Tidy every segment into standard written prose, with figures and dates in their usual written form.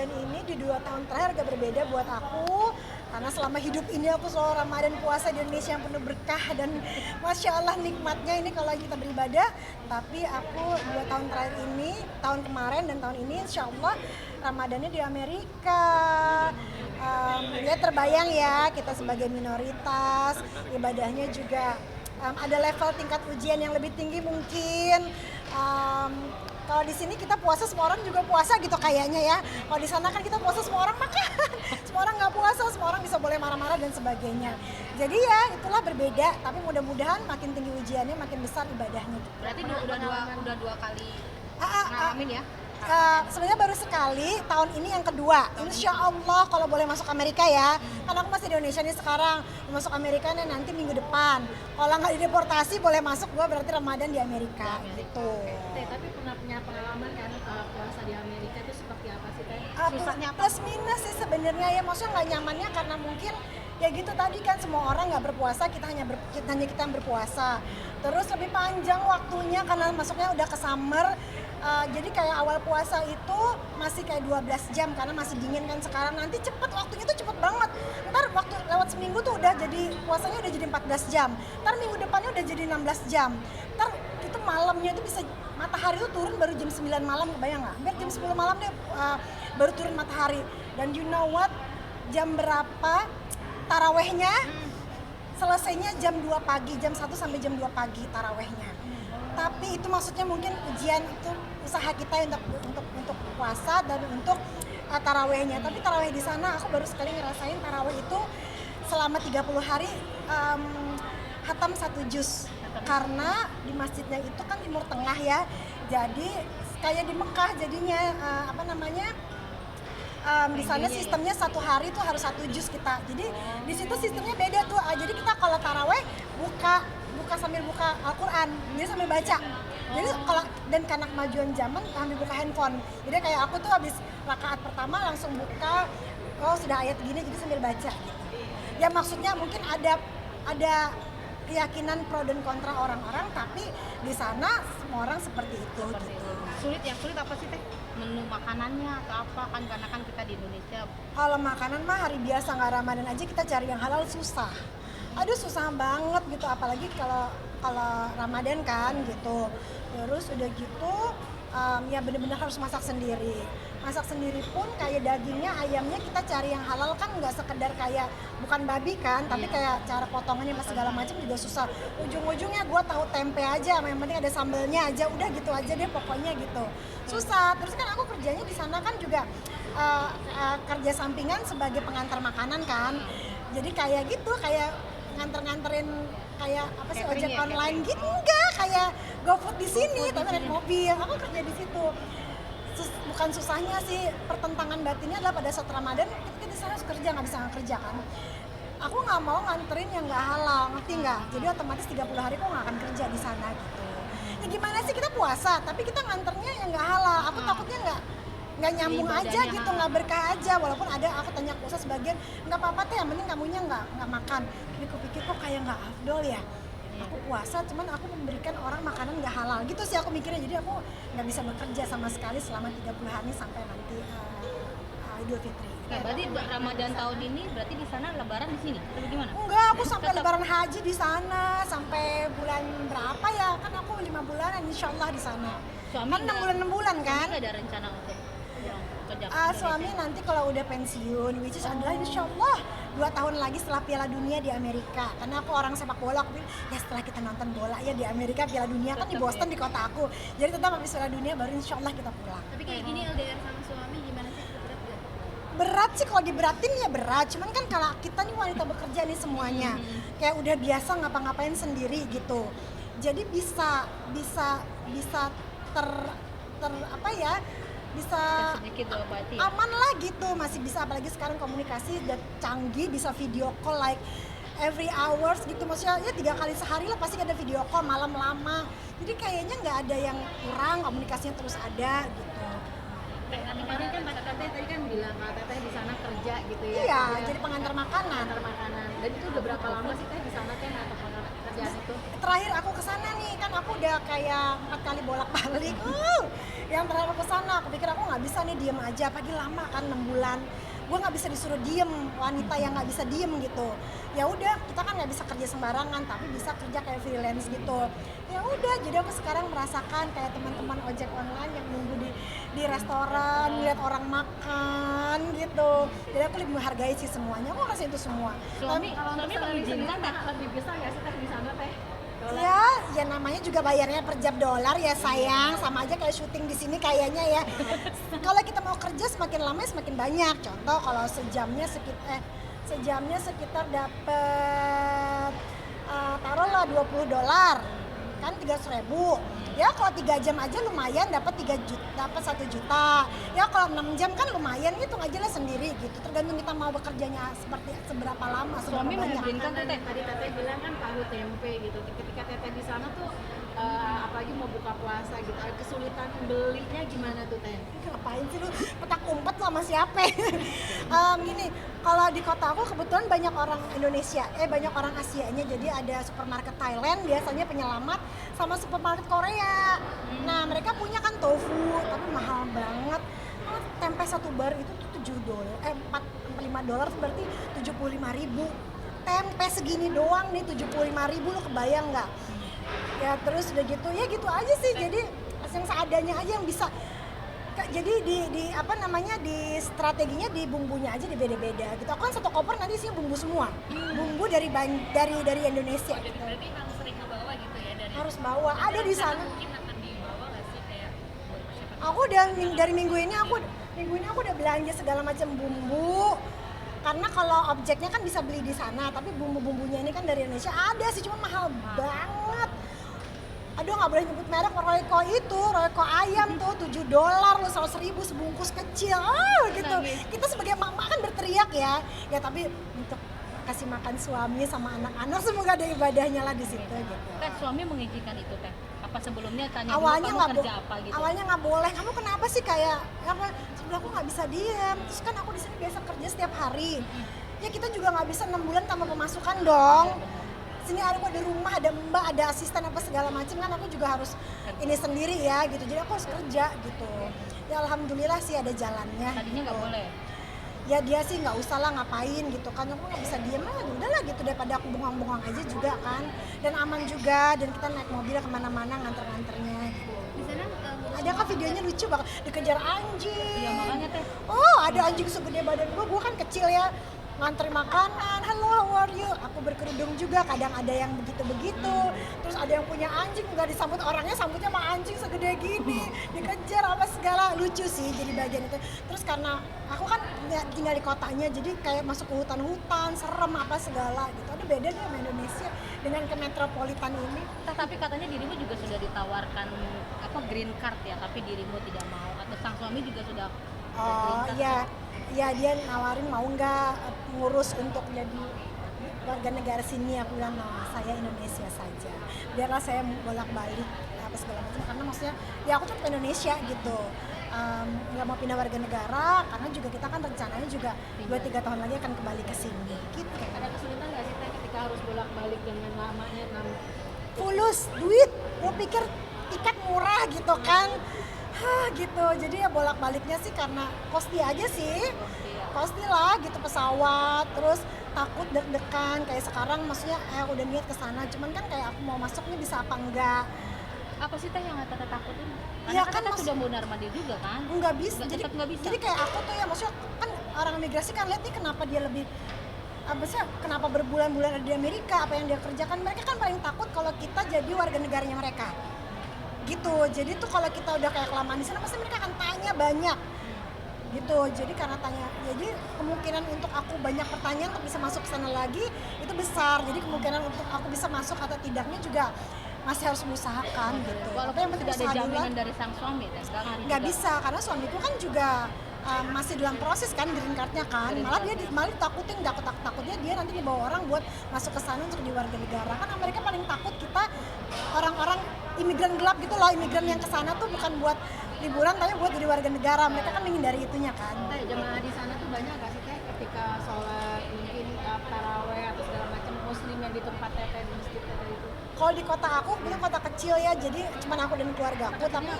Ramadan ini di 2 tahun terakhir agak berbeda buat aku karena selama hidup ini aku selalu Ramadan puasa di Indonesia yang penuh berkah dan Masya Allah nikmatnya ini kalau kita beribadah. Tapi aku 2 tahun terakhir ini, tahun kemarin dan tahun ini Insya Allah Ramadannya di Amerika. Ya terbayang ya kita sebagai minoritas, ibadahnya juga ada level tingkat ujian yang lebih tinggi mungkin. Kalau di sini kita puasa semua orang juga puasa gitu kayaknya ya. Kalau di sana kan kita puasa semua orang makan, semua orang nggak puasa, semua orang bisa boleh marah-marah dan sebagainya. Jadi ya itulah berbeda. Tapi mudah-mudahan makin tinggi ujiannya makin besar ibadahnya. Berarti udah dua kali ngalamin ya? Sebenarnya baru sekali, tahun ini yang kedua. Insya Allah kalau boleh masuk Amerika ya. Karena aku masih di Indonesia nih sekarang. Masuk Amerika nih nanti minggu depan. Kalau nggak dideportasi boleh masuk, gua berarti Ramadan di Amerika gitu. Tapi pernah punya pengalaman kan puasa di Amerika itu seperti apa sih Teh? Susahnya plus minus sih sebenarnya ya, maksudnya nggak nyamannya karena mungkin ya gitu tadi kan semua orang nggak berpuasa, kita hanya kita yang berpuasa. Terus lebih panjang waktunya karena masuknya udah ke summer. Jadi kayak awal puasa itu masih kayak 12 jam karena masih dingin kan sekarang, nanti cepet waktunya tuh cepet banget. Ntar waktu lewat seminggu tuh udah jadi puasanya udah jadi 14 jam, ntar minggu depannya udah jadi 16 jam, ntar itu malamnya itu bisa matahari tuh turun baru jam 9 malam, kebayang nggak? Biar jam 10 malam deh baru turun matahari. Dan you know what, jam berapa tarawehnya? Selesainya jam 2 pagi, jam 1 sampai jam 2 pagi tarawehnya. Tapi itu maksudnya mungkin ujian itu usaha kita untuk puasa dan untuk tarawehnya. Tapi taraweh di sana aku baru sekali ngerasain taraweh itu selama 30 hari hatam 1 juz. Karena di masjidnya itu kan Timur Tengah ya. Jadi kayak di Mekah jadinya di sana sistemnya 1 hari itu harus 1 juz kita. Jadi di situ sistemnya beda tuh. Jadi kita kalau taraweh buka sambil buka Al-Quran, jadi sambil baca. Jadi kalau dan karena kemajuan zaman sambil buka handphone. Jadi kayak aku tuh habis rakaat pertama langsung buka, oh sudah ayat gini jadi sambil baca gitu. Ya maksudnya mungkin ada keyakinan pro dan kontra orang-orang, tapi di sana semua orang seperti itu gitu. Yang sulit apa sih Teh? Menu makanannya atau apa, kan karena kan kita di Indonesia. Kalau makanan mah hari biasa nggak Ramadan aja kita cari yang halal susah. Aduh susah banget gitu, apalagi kalau Ramadan kan gitu. Terus udah gitu ya bener-bener harus masak sendiri. Masak sendiri pun kayak dagingnya, ayamnya kita cari yang halal kan, nggak sekedar kayak bukan babi kan, tapi kayak cara potongannya mas segala macam juga susah. Ujung-ujungnya gue tahu tempe aja, yang penting ada sambelnya aja, udah gitu aja deh pokoknya gitu. Susah. Terus kan aku kerjanya di sana kan juga kerja sampingan sebagai pengantar makanan kan. Jadi kayak gitu, kayak nganterin kayak apa sih ojek online gitu, enggak kayak GoFood di sini tapi naik mobil. Aku kerja di situ. Bukan susahnya sih, pertentangan batinnya adalah pada saat Ramadan kita di sana harus kerja, nggak bisa nggak kerja kan. Aku nggak mau nganterin yang nggak halal, ngerti nggak? Jadi otomatis 30 hari aku nggak akan kerja di sana gitu. Ya gimana sih, kita puasa tapi kita nganternya yang nggak halal. Aku takutnya nggak nyambung aja gitu, nggak berkah aja. Walaupun ada aku tanya ke Ustaz sebagian, nggak apa-apa Teh, yang penting kamunya nggak makan. Jadi aku pikir kok kayak nggak afdol ya. Aku puasa cuman aku memberikan orang makanan nggak halal gitu sih aku mikirnya. Jadi aku nggak bisa bekerja sama sekali selama 30 hari sampai nanti Idul Fitri. Nah, berarti Ramadan tahun ini berarti di sana lebaran di sini atau gimana? Enggak, aku sampai lebaran haji di sana sampai bulan berapa ya? Kan aku 5 bulanan insyaallah di sana. Suami kan 6 bulan kan? Nggak ada rencana untuk suami nanti kalau udah pensiun, which is adalah insyaallah 2 tahun lagi setelah Piala Dunia di Amerika. Karena aku orang sepak bola, aku bilang ya setelah kita nonton bola ya di Amerika, Piala Dunia kan di Boston di kota aku. Jadi tetap habis Piala Dunia baru insyaallah kita pulang. Tapi kayak gini LDR sama suami gimana sih? Berat gak? Berat sih, kalau diberatin ya berat. Cuman kan kalau kita nih wanita bekerja nih semuanya, kayak udah biasa ngapa-ngapain sendiri gitu. Jadi bisa apa ya? Bisa aman lah gitu, masih bisa, apalagi sekarang komunikasi udah canggih, bisa video call like every hours gitu, maksudnya ya 3 kali sehari lah pasti ada video call malam lama, jadi kayaknya nggak ada yang kurang, komunikasinya terus ada gitu. Kemarin kan Kak Teteh tadi kan bilang Kak Teteh di sana kerja gitu ya. Iya, jadi pengantar makanan. Dan itu udah berapa lama sih Teh di sana Teh atau pekerjaan itu? Terakhir aku kesana nih, kan aku udah kayak 4 kali bolak-balik. Yang terakhir aku kesana, aku pikir aku nggak bisa nih diem aja, pagi lama kan 6 bulan. Gue nggak bisa disuruh diem, wanita yang nggak bisa diem gitu. Ya udah, kita kan nggak bisa kerja sembarangan, tapi bisa kerja kayak freelance gitu. Ya udah, jadi aku sekarang merasakan kayak teman-teman ojek online yang nunggu di restoran, ngeliat orang makan gitu. Jadi aku lebih menghargai sih semuanya, aku ngerasa itu semua. Suami Kalau untuk salary mengizinkan sendiri, tak? lebih besar nggak sih teh di sana teh? Ya namanya juga bayarnya per jam dolar ya sayang, sama aja kayak syuting di sini kayaknya ya. Kalau kita mau kerja semakin lama semakin banyak. Contoh kalau sejamnya sekitar dapat taruhlah $20 kan 300.000. Ya kalau 3 jam aja lumayan dapat 1 juta. Ya kalau 6 jam kan lumayan, hitung aja lah sendiri gitu. Tergantung kita mau bekerjanya seberapa lama, seberapa Suami banyak. mengizinkan tuh teh. Tadi teteh bilang kan tahu tempe gitu. Ketika teteh di sana tuh apalagi mau buka puasa gitu, ada kesulitan belinya gimana tuh teh? Ngapain sih lu petak umpet sama siapa? Gini, kalau di kota aku kebetulan banyak orang Indonesia, banyak orang Asianya, jadi ada supermarket Thailand biasanya penyelamat sama supermarket Korea. Nah mereka punya kan tofu, tapi mahal banget. Tempe satu bar itu tuh $5 berarti 75.000. Tempe segini doang nih 75.000, lu kebayang nggak? Ya terus udah gitu, ya gitu aja sih. Jadi yang seadanya aja yang bisa. Jadi di strateginya di bumbunya aja di beda-beda gitu. Aku kan satu koper nanti isinya bumbu semua. Bumbu dari Indonesia gitu. Berarti emang sering ngebawa gitu ya dari Harus bawa. Ada di sana. mungkin akan dibawa nggak sih kayak buat persiapan? Aku udah dari minggu ini aku udah belanja segala macam bumbu. Karena kalau objeknya kan bisa beli di sana, tapi bumbu-bumbunya ini kan dari Indonesia ada sih, cuma mahal banget. Aduh nggak boleh nyebut merek, Royco ayam tuh $7 loh, 100.000 sebungkus kecil, gitu. Kita sebagai mama kan berteriak ya tapi untuk kasih makan suami sama anak-anak semoga ada ibadahnya lah di situ gitu. Teh, suami mengizinkan itu teh? Apa sebelumnya tanya Awalnya dulu nggak kamu kerja apa gitu? Awalnya nggak boleh. Kamu kenapa sih kayak apa? Sebelah aku nggak bisa diem. Terus kan aku di sini biasa kerja setiap hari. Ya kita juga nggak bisa 6 bulan tanpa pemasukan dong. Sini aku ada rumah, ada mbak, ada asisten apa segala macam kan aku juga harus ini sendiri ya gitu. Jadi aku harus kerja gitu. Ya alhamdulillah sih ada jalannya. Tadinya nggak gitu. boleh. Ya dia sih nggak usah lah ngapain gitu kan, aku nggak bisa diem udahlah gitu daripada aku bengong-bengong aja juga kan, dan aman juga, dan kita naik mobil kemana-mana nganter-nganternya gitu. Di sana Ada kan videonya lucu banget, dikejar anjing. Iya makanya teh. Oh ada anjing segede badan gue kan kecil ya, ngantri makanan, halo how are you, aku berkerudung juga, kadang ada yang begitu-begitu, terus ada yang punya anjing nggak disambut orangnya, sambutnya sama anjing segede gini, dikejar apa segala, lucu sih jadi bagian itu. Terus karena aku kan tinggal di kotanya, jadi kayak masuk ke hutan-hutan, serem apa segala gitu, ada beda deh sama Indonesia dengan ke metropolitan ini. Tapi katanya dirimu juga sudah ditawarkan green card ya, tapi dirimu tidak mau, atau sang suami juga sudah Oh iya, ya dia nawarin mau nggak ngurus untuk jadi warga negara sini. Aku bilang saya Indonesia saja, biarlah saya bolak-balik apa segala macam, karena maksudnya ya aku tetap Indonesia gitu, nggak mau pindah warga negara karena juga kita kan rencananya juga 2-3 tahun lagi akan kembali ke sini gitu. Ada kesulitan nggak sih teh ketika harus bolak-balik dengan lamanya 6? Fulus duit, lo pikir tiket murah gitu kan, gitu. Jadi ya bolak-baliknya sih karena kosti aja sih, kosti lah gitu, pesawat, terus takut deg-degan kayak sekarang, maksudnya udah niat ke sana, cuman kan kayak aku mau masuknya bisa apa enggak. apa sih teh yang teteh takutin? Karena Iya, kan kan kita sudah mundar mandir juga kan? Nggak bisa, Tetap nggak bisa. jadi kayak aku tuh ya, maksudnya kan orang imigrasi kan lihat nih kenapa dia lebih apa sih, kenapa berbulan-bulan ada di Amerika, apa yang dia kerjakan, mereka kan paling takut kalau kita jadi warga negaranya mereka gitu. Jadi tuh kalau kita udah kayak kelamaan di sana pasti mereka akan tanya banyak gitu. Jadi karena tanya, jadi kemungkinan untuk aku banyak pertanyaan untuk bisa masuk ke sana lagi itu besar. Jadi kemungkinan untuk aku bisa masuk atau tidaknya juga masih harus mengusahakan gitu. Walaupun Tapi yang penting tidak ada usaha dulu jaminan lah. dari sang suami teh, Nggak bisa karena suamiku kan juga masih dalam proses kan green card-nya kan. Malah dia malah takutin, takutnya dia nanti dibawa orang buat masuk ke sana untuk jadi warga negara. Kan Amerika paling takut kita orang-orang imigran gelap gitu loh, imigran yang ke sana tuh bukan buat liburan tapi buat jadi warga negara. Mereka kan menghindari itunya kan. Teh, jemaah di sana tuh banyak nggak sih teh ketika sholat mungkin taraweh atau segala macam muslim yang di tempat teteh di masjid teteh itu? Kalau di kota aku, itu kota kecil ya, jadi cuma aku dan keluarga aku, tapi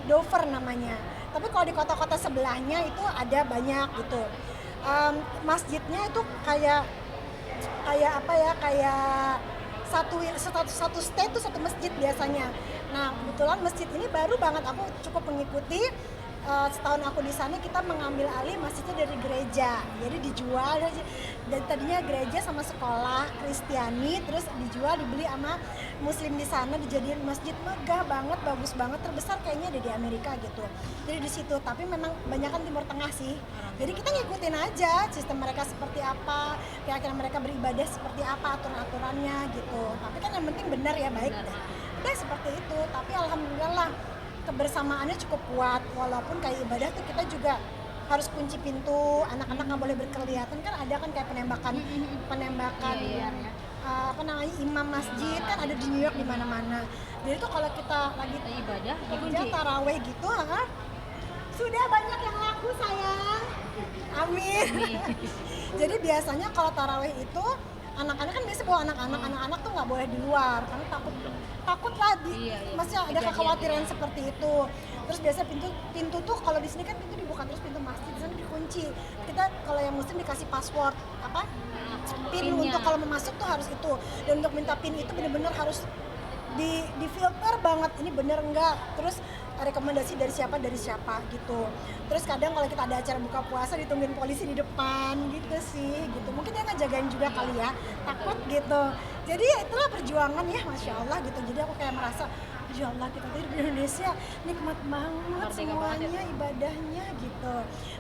Dover namanya. Tapi kalau di kota-kota sebelahnya itu ada banyak gitu. Masjidnya itu kayak apa ya, kayak satu state itu satu masjid biasanya. Nah kebetulan masjid ini baru banget aku cukup mengikuti. Setahun aku di sana kita mengambil alih masjidnya dari gereja, jadi dijual dan tadinya gereja sama sekolah Kristiani, terus dijual dibeli sama Muslim di sana, dijadiin masjid megah banget, bagus banget, terbesar kayaknya ada di Amerika gitu. Jadi di situ, tapi memang kebanyakan Timur Tengah sih. Jadi kita ngikutin aja sistem mereka seperti apa, kira-kira mereka beribadah seperti apa, aturan-aturannya gitu. Tapi kan yang penting benar ya, baik deh. Udah seperti itu, tapi alhamdulillah kebersamaannya cukup kuat, walaupun kayak ibadah tuh kita juga harus kunci pintu, anak-anak nggak boleh berkelihatan, kan ada kan kayak penembakan apa namanya, imam masjid kan ada di New York di mana-mana. Jadi tuh kalau kita lagi ibadah kerja taraweh gitu, sudah banyak yang laku sayang, amin. Jadi biasanya kalau taraweh itu anak-anak kan biasa bawa anak-anak tuh nggak boleh di luar karena takut lah masih ada kekhawatiran seperti itu. Terus biasa pintu tuh kalau di sini kan pintu dibuka, terus pintu masjid di sana dikunci. Kita kalau yang muslim dikasih password pin untuk kalau mau masuk tuh harus itu, dan untuk minta pin itu benar-benar harus di filter banget, ini bener enggak, terus rekomendasi dari siapa gitu. Terus kadang kalau kita ada acara buka puasa ditungguin polisi di depan gitu sih gitu, mungkin dia ngejagain juga kali ya, takut gitu. Jadi ya itulah perjuangan ya, Masya Allah gitu. Jadi aku kayak merasa ya Allah, kita tuh di Indonesia nikmat banget semuanya, ibadahnya gitu.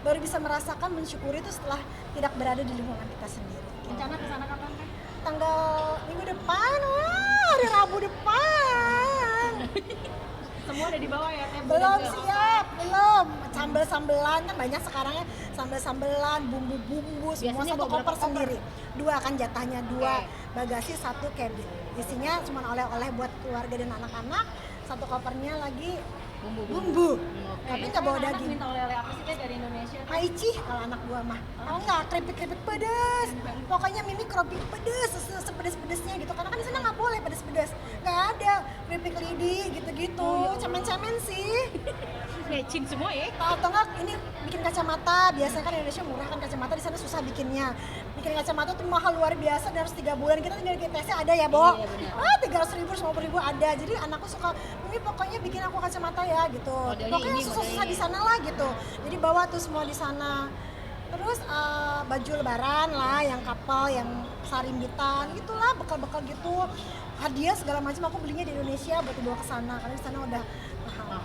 Baru bisa merasakan, mensyukuri itu setelah tidak berada di lingkungan kita sendiri. Rencana kesana kapan Teh? Tanggal minggu depan, hari Rabu depan. Semua udah dibawa ya Teh? Belum siap, belum. Sambel-sambelan kan banyak sekarang ya, sambel-sambelan, bumbu-bumbu, semua Biasanya satu bawa berapa koper sendiri. 2 kan jatahnya, 2 bagasi, 1 cabin. Isinya cuma oleh-oleh buat keluarga dan anak-anak, 1 kopernya lagi bumbu. Tapi nggak bawa Anak daging. minta oleh-oleh apa sih Teh dari Indonesia? Maici kalau anak gua mah. Tahu nggak, keripik-keripik pedes. Pokoknya Mimi keripik pedes, sepedes-pedesnya gitu. Karena kan di sana nggak boleh pedes-pedes. Nggak ada keripik lidi gitu-gitu. Cemen-cemen sih. matching semua ya. Atau nggak ini bikin kacamata. Biasanya kan Indonesia murah kan kacamata, di sana susah bikinnya. Bikin kacamata tuh mahal luar biasa, dan harus 3 bulan. Kita tinggal di GTS ada ya, Bo? Iya, benar. 300.000, 50.000 ada. Jadi anakku suka, Mimi pokoknya bikin aku kacamata ya gitu. Modelnya Pokoknya ini, susah-susah modelnya di sana lah gitu. Jadi bawa tuh semua di sana. Terus baju lebaran lah, yang kapal, yang sarimbitan, gitulah, bekal-bekal gitu. Hadiah segala macam aku belinya di Indonesia buat dibawa ke sana, karena di sana udah mahal.